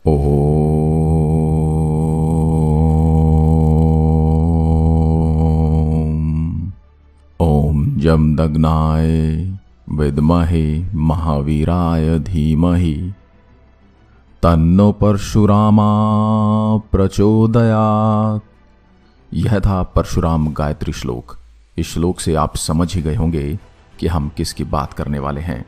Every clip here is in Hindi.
ओम जमदग्नाय विद्महे महावीराय धीमहि तन्नो परशुरामा प्रचोदयात्। यह था परशुराम गायत्री श्लोक। इस श्लोक से आप समझ ही गए होंगे कि हम किसकी बात करने वाले हैं।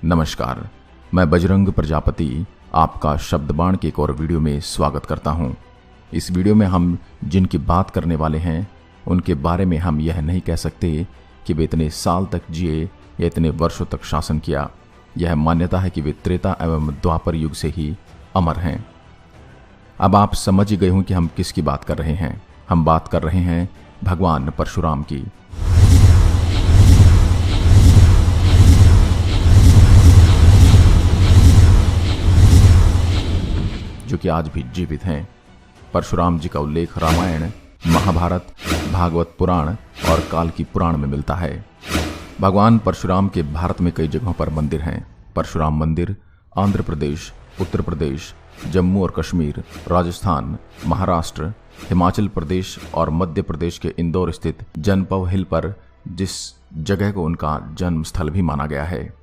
नमस्कार, मैं बजरंग प्रजापति आपका शब्दबाण के एक और वीडियो में स्वागत करता हूं। इस वीडियो में हम जिनकी बात करने वाले हैं उनके बारे में हम यह नहीं कह सकते कि वे इतने साल तक जिए या इतने वर्षों तक शासन किया। यह मान्यता है कि वे त्रेता एवं द्वापर युग से ही अमर हैं। अब आप समझ ही गए हों कि हम किसकी बात कर रहे हैं। हम बात कर रहे हैं भगवान परशुराम की। जो कि आज भी जीवित हैं। परशुराम जी का उल्लेख रामायण, महाभारत, भागवत पुराण और काल की पुराण में मिलता है। भगवान परशुराम के भारत में कई जगहों पर मंदिर हैं। परशुराम मंदिर आंध्र प्रदेश, उत्तर प्रदेश, जम्मू और कश्मीर, राजस्थान, महाराष्ट्र, हिमाचल प्रदेश और मध्य प्रदेश के इंदौर स्थित जनपव हिल पर, जिस जगह को उनका जन्म स्थल भी माना गया है।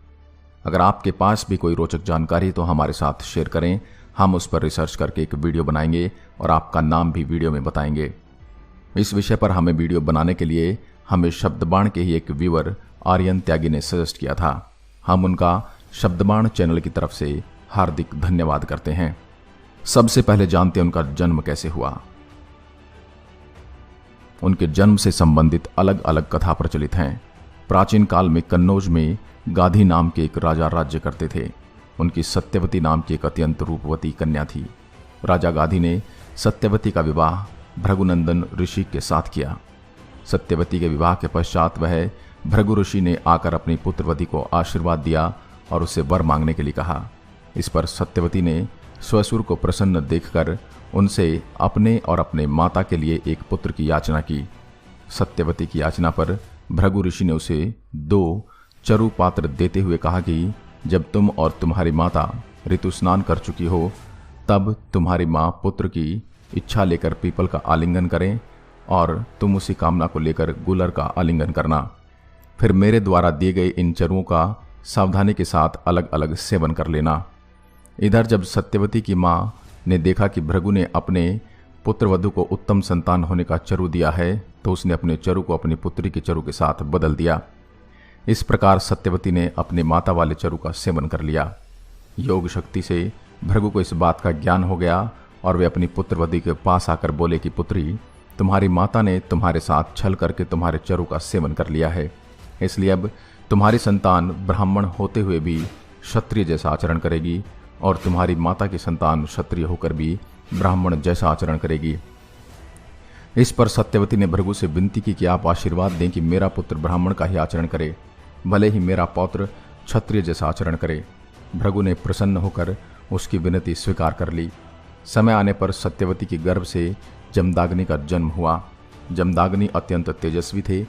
अगर आपके पास भी कोई रोचक जानकारी तो हमारे साथ शेयर करें। हम उस पर रिसर्च करके एक वीडियो बनाएंगे और आपका नाम भी वीडियो में बताएंगे। इस विषय पर हमें वीडियो बनाने के लिए हमें शब्दबाण के ही एक व्यूअर आर्यन त्यागी ने सजेस्ट किया था। हम उनका शब्दबाण चैनल की तरफ से हार्दिक धन्यवाद करते हैं। सबसे पहले जानते हैं उनका जन्म कैसे हुआ। उनके जन्म से संबंधित अलग अलग कथा प्रचलित हैं। प्राचीन काल में कन्नौज में गाधी नाम के एक राजा राज्य करते थे। उनकी सत्यवती नाम की एक अत्यंत रूपवती कन्या थी। राजा गाधी ने सत्यवती का विवाह भृगुनंदन ऋषि के साथ किया। सत्यवती के विवाह के पश्चात वह भृगु ऋषि ने आकर अपनी पुत्रवती को आशीर्वाद दिया और उससे वर मांगने के लिए कहा। इस पर सत्यवती ने स्वसुर को प्रसन्न देखकर उनसे अपने और अपने माता के लिए एक पुत्र की याचना की। सत्यवती की याचना पर भृगु ऋषि ने उसे 2 चरु पात्र देते हुए कहा कि जब तुम और तुम्हारी माता ऋतु स्नान कर चुकी हो तब तुम्हारी माँ पुत्र की इच्छा लेकर पीपल का आलिंगन करें और तुम उसी कामना को लेकर गुलर का आलिंगन करना। फिर मेरे द्वारा दिए गए इन चरुओं का सावधानी के साथ अलग अलग सेवन कर लेना। इधर जब सत्यवती की माँ ने देखा कि भृगु ने अपने पुत्रवधु को उत्तम संतान होने का चरु दिया है तो उसने अपने चरु को अपनी पुत्री के चरु के साथ बदल दिया। इस प्रकार सत्यवती ने अपने माता वाले चरु का सेवन कर लिया। योग शक्ति से भृगु को इस बात का ज्ञान हो गया और वे अपनी पुत्रवधु के पास आकर बोले कि पुत्री, तुम्हारी माता ने तुम्हारे साथ छल करके तुम्हारे चरु का सेवन कर लिया है, इसलिए अब तुम्हारी संतान ब्राह्मण होते हुए भी क्षत्रिय जैसा आचरण करेगी और तुम्हारी माता की संतान क्षत्रिय होकर भी ब्राह्मण जैसा आचरण करेगी। इस पर सत्यवती ने भृगु से विनती की कि आप आशीर्वाद दें कि मेरा पुत्र ब्राह्मण का ही आचरण करे, भले ही मेरा पौत्र क्षत्रिय जैसा आचरण करे। भृगु ने प्रसन्न होकर उसकी विनती स्वीकार कर ली। समय आने पर सत्यवती के गर्भ से जमदाग्नि का जन्म हुआ। जमदाग्नि अत्यंत तेजस्वी थे।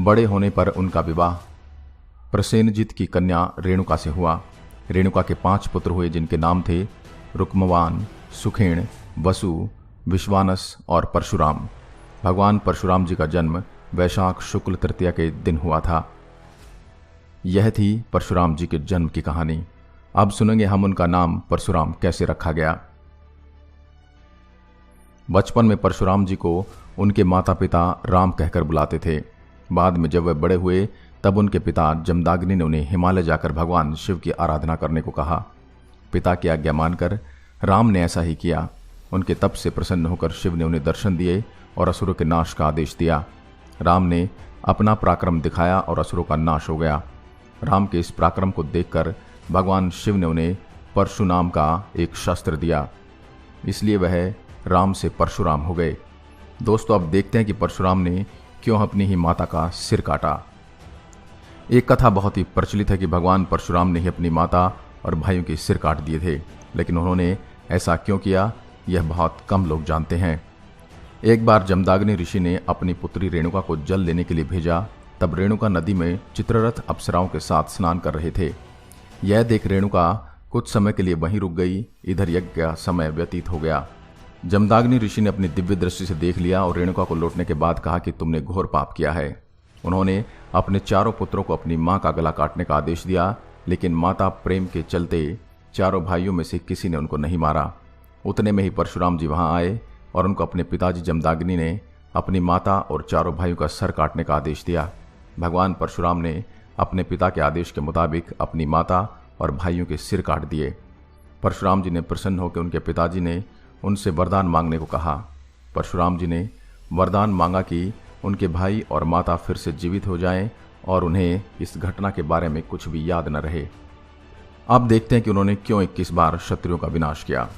बड़े होने पर उनका विवाह प्रसेनजित की कन्या रेणुका से हुआ। रेणुका के 5 पुत्र हुए जिनके नाम थे रुक्मवान, सुखेण, वसु, विश्वानस और परशुराम। भगवान परशुराम जी का जन्म वैशाख शुक्ल तृतीया के दिन हुआ था। यह थी परशुराम जी के जन्म की कहानी। अब सुनेंगे हम उनका नाम परशुराम कैसे रखा गया। बचपन में परशुराम जी को उनके माता पिता राम कहकर बुलाते थे। बाद में जब वे बड़े हुए तब उनके पिता जमदाग्नि ने उन्हें हिमालय जाकर भगवान शिव की आराधना करने को कहा। पिता की आज्ञा मानकर राम ने ऐसा ही किया। उनके तप से प्रसन्न होकर शिव ने उन्हें दर्शन दिए और असुरों के नाश का आदेश दिया। राम ने अपना पराक्रम दिखाया और असुरों का नाश हो गया। राम के इस पराक्रम को देखकर भगवान शिव ने उन्हें परशु नाम का एक शस्त्र दिया, इसलिए वह राम से परशुराम हो गए। दोस्तों, अब देखते हैं कि परशुराम ने क्यों अपनी ही माता का सिर काटा। एक कथा बहुत ही प्रचलित है कि भगवान परशुराम ने ही अपनी माता और भाइयों के सिर काट दिए थे, लेकिन उन्होंने ऐसा क्यों किया यह बहुत कम लोग जानते हैं। एक बार जमदाग्नि ऋषि ने अपनी पुत्री रेणुका को जल लेने के लिए भेजा। तब रेणुका नदी में चित्ररथ अप्सराओं के साथ स्नान कर रहे थे। यह देख रेणुका कुछ समय के लिए वहीं रुक गई। इधर यज्ञ का समय व्यतीत हो गया। जमदाग्नि ऋषि ने अपनी दिव्य दृष्टि से देख लिया और रेणुका को लौटने के बाद कहा कि तुमने घोर पाप किया है। उन्होंने अपने चारों पुत्रों को अपनी मां का गला काटने का आदेश दिया, लेकिन माता प्रेम के चलते चारों भाइयों में से किसी ने उनको नहीं मारा। उतने में ही परशुराम जी वहां आए और उनको अपने पिताजी जमदाग्नि ने अपनी माता और चारों भाइयों का सर काटने का आदेश दिया। भगवान परशुराम ने अपने पिता के आदेश के मुताबिक अपनी माता और भाइयों के सिर काट दिए। परशुराम जी ने प्रसन्न होकर उनके पिताजी ने उनसे वरदान मांगने को कहा। परशुराम जी ने वरदान मांगा कि उनके भाई और माता फिर से जीवित हो जाएं और उन्हें इस घटना के बारे में कुछ भी याद न रहे। अब देखते हैं कि उन्होंने क्यों 21 बार शत्रुओं का विनाश किया।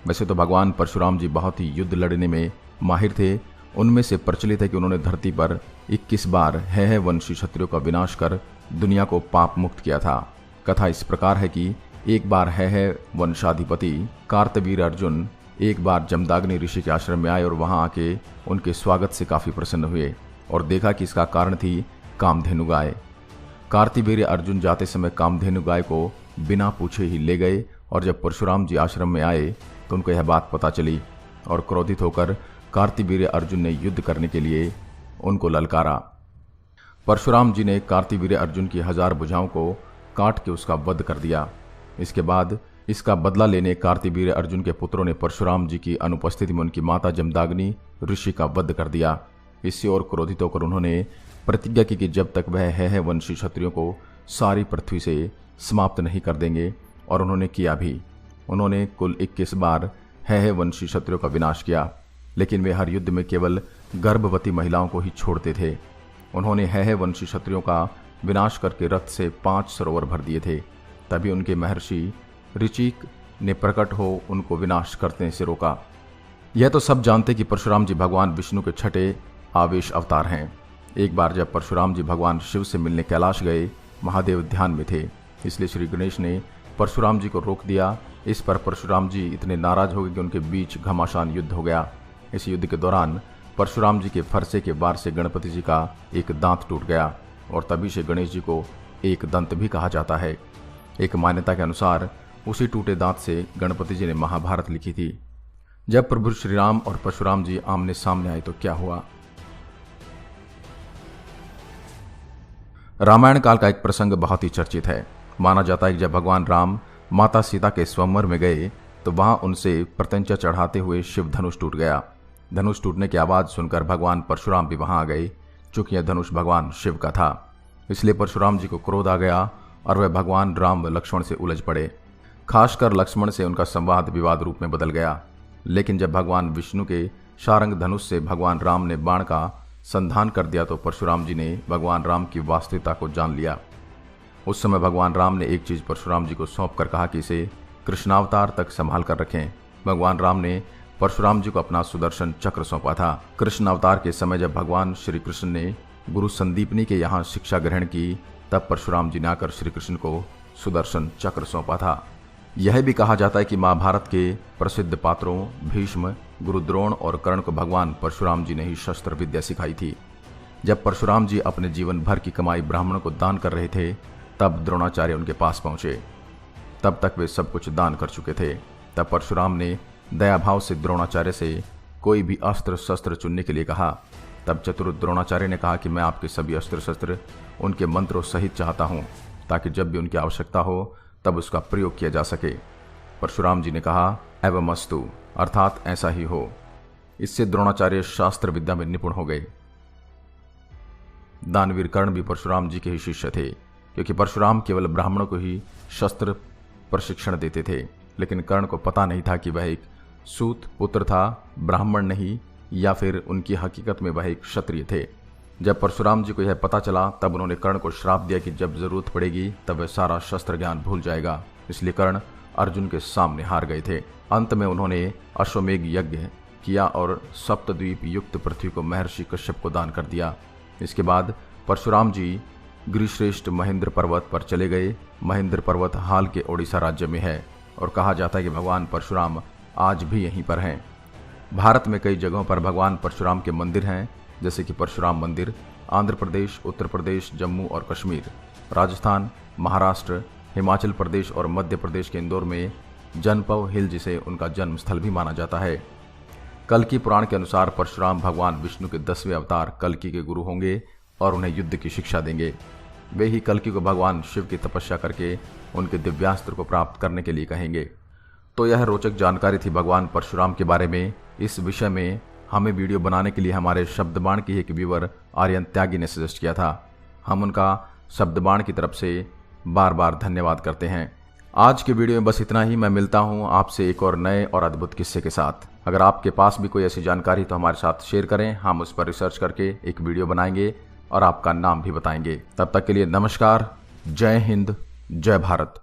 वैसे तो भगवान परशुराम जी बहुत ही युद्ध लड़ने में माहिर थे। उनमें से प्रचलित है कि उन्होंने धरती पर 21 बार है वंशी क्षत्रियों का विनाश कर दुनिया को पाप मुक्त किया था। कथा इस प्रकार है कि एक बार है वंशाधिपति कार्तवीर्य अर्जुन एक बार जमदाग्नि ऋषि के आश्रम में आए और वहां आके उनके स्वागत से काफी प्रसन्न हुए और देखा कि इसका कारण थी कामधेनु गाय। कार्तवीर्य अर्जुन जाते समय कामधेनु गाय को बिना पूछे ही ले गए और जब परशुराम जी आश्रम में आए तो उनको यह बात पता चली और क्रोधित होकर कार्तवीर्य अर्जुन ने युद्ध करने के लिए उनको ललकारा। परशुराम जी ने कार्तवीर्य अर्जुन की 1000 भुजाओं को काट के उसका वध कर दिया। इसके बाद इसका बदला लेने कार्तवीर्य अर्जुन के पुत्रों ने परशुराम जी की अनुपस्थिति में उनकी माता जमदाग्नि ऋषि का वध कर दिया। इससे और क्रोधित होकर उन्होंने प्रतिज्ञा की कि जब तक वह है वंशी क्षत्रियों को सारी पृथ्वी से समाप्त नहीं कर देंगे, और उन्होंने किया भी। उन्होंने कुल 21 बार है वंशी क्षत्रियों का विनाश किया, लेकिन वे हर युद्ध में केवल गर्भवती महिलाओं को ही छोड़ते थे। उन्होंने है वंशी क्षत्रियों का विनाश करके रथ से 5 सरोवर भर दिए थे। तभी उनके महर्षि ऋचिक ने प्रकट हो उनको विनाश करने से रोका। यह तो सब जानते कि परशुराम जी भगवान विष्णु के छठे आवेश अवतार हैं। एक बार जब परशुराम जी भगवान शिव से मिलने कैलाश गए, महादेव ध्यान में थे, इसलिए श्री गणेश ने परशुराम जी को रोक दिया। इस पर परशुराम जी इतने नाराज हो गए कि उनके बीच घमासान युद्ध हो गया। इस युद्ध के दौरान परशुराम जी के फरसे के वार से गणपति जी का एक दांत टूट गया और तभी से गणेश जी को एक दंत भी कहा जाता है। एक मान्यता के अनुसार उसी टूटे दांत से गणपति जी ने महाभारत लिखी थी। जब प्रभु श्री राम और परशुराम जी आमने सामने आए तो क्या हुआ। रामायण काल का एक प्रसंग बहुत ही चर्चित है। माना जाता है कि जब भगवान राम माता सीता के स्वयंवर में गए तो वहां उनसे प्रत्यंचा चढ़ाते हुए शिव धनुष टूट गया। धनुष टूटने की आवाज सुनकर भगवान परशुराम भी वहां आ गए। चूंकि यह धनुष भगवान शिव का था, इसलिए परशुराम जी को क्रोध आ गया और वह भगवान राम व लक्ष्मण से उलझ पड़े। खासकर लक्ष्मण से उनका संवाद विवाद रूप में बदल गया। लेकिन जब भगवान विष्णु के शारंग धनुष से भगवान राम ने बाण का संधान कर दिया तो परशुराम जी ने भगवान राम की वास्तविकता को जान लिया। उस समय भगवान राम ने एक चीज परशुराम जी को सौंप कर कहा कि इसे कृष्णावतार तक संभाल कर रखें। भगवान राम ने परशुराम जी को अपना सुदर्शन चक्र सौंपा था। कृष्ण अवतार के समय जब भगवान श्री कृष्ण ने गुरु संदीपनी के यहाँ शिक्षा ग्रहण की, तब परशुराम जी ने आकर श्री कृष्ण को सुदर्शन चक्र सौंपा था। यह भी कहा जाता है कि महाभारत के प्रसिद्ध पात्रों भीष्म, गुरु द्रोण और कर्ण को भगवान परशुराम जी ने ही शस्त्र विद्या सिखाई थी। जब परशुराम जी अपने जीवन भर की कमाई ब्राह्मणों को दान कर रहे थे, तब द्रोणाचार्य उनके पास पहुंचे। तब तक वे सब कुछ दान कर चुके थे। तब परशुराम ने दयाभाव से द्रोणाचार्य से कोई भी अस्त्र शस्त्र चुनने के लिए कहा। तब चतुर द्रोणाचार्य ने कहा कि मैं आपके सभी अस्त्र शस्त्र उनके मंत्रों सहित चाहता हूं, ताकि जब भी उनकी आवश्यकता हो तब उसका प्रयोग किया जा सके। परशुराम जी ने कहा एवमस्तु, अर्थात ऐसा ही हो। इससे द्रोणाचार्य शास्त्र विद्या में निपुण हो गए। दानवीर कर्ण भी परशुराम जी के ही शिष्य थे, क्योंकि परशुराम केवल ब्राह्मणों को ही शस्त्र प्रशिक्षण देते थे। लेकिन कर्ण को पता नहीं था कि वह एक सूत पुत्र था, ब्राह्मण नहीं, या फिर उनकी हकीकत में वह एक क्षत्रिय थे। जब परशुराम जी को यह पता चला तब उन्होंने कर्ण को श्राप दिया कि जब जरूरत पड़ेगी तब वह सारा शस्त्र ज्ञान भूल जाएगा। इसलिए कर्ण अर्जुन के सामने हार गए थे। अंत में उन्होंने अश्वमेघ यज्ञ किया और सप्तद्वीप युक्त पृथ्वी को महर्षि कश्यप को दान कर दिया। इसके बाद परशुराम जी गिरिश्रेष्ठ महेंद्र पर्वत पर चले गए। महेंद्र पर्वत हाल के ओडिशा राज्य में है और कहा जाता है कि भगवान परशुराम आज भी यहीं पर हैं। भारत में कई जगहों पर भगवान परशुराम के मंदिर हैं, जैसे कि परशुराम मंदिर, आंध्र प्रदेश, उत्तर प्रदेश, जम्मू और कश्मीर, राजस्थान, महाराष्ट्र, हिमाचल प्रदेश और मध्य प्रदेश के इंदौर में जनपव हिल, जिसे उनका जन्म स्थल भी माना जाता है। कल्कि पुराण के अनुसार परशुराम भगवान विष्णु के 10वें अवतार कल्कि के गुरु होंगे और उन्हें युद्ध की शिक्षा देंगे। वे ही कल्कि को भगवान शिव की तपस्या करके उनके दिव्यास्त्र को प्राप्त करने के लिए कहेंगे। तो यह रोचक जानकारी थी भगवान परशुराम के बारे में। इस विषय में हमें वीडियो बनाने के लिए हमारे शब्दबाण की एक व्यूअर आर्यन त्यागी ने सजेस्ट किया था। हम उनका शब्दबाण की तरफ से बार बार धन्यवाद करते हैं। आज के वीडियो में बस इतना ही। मैं मिलता हूं आपसे एक और नए और अद्भुत किस्से के साथ। अगर आपके पास भी कोई ऐसी जानकारी तो हमारे साथ शेयर करें, हम उस पर रिसर्च करके एक वीडियो बनाएंगे और आपका नाम भी बताएंगे। तब तक के लिए नमस्कार, जय हिंद, जय भारत।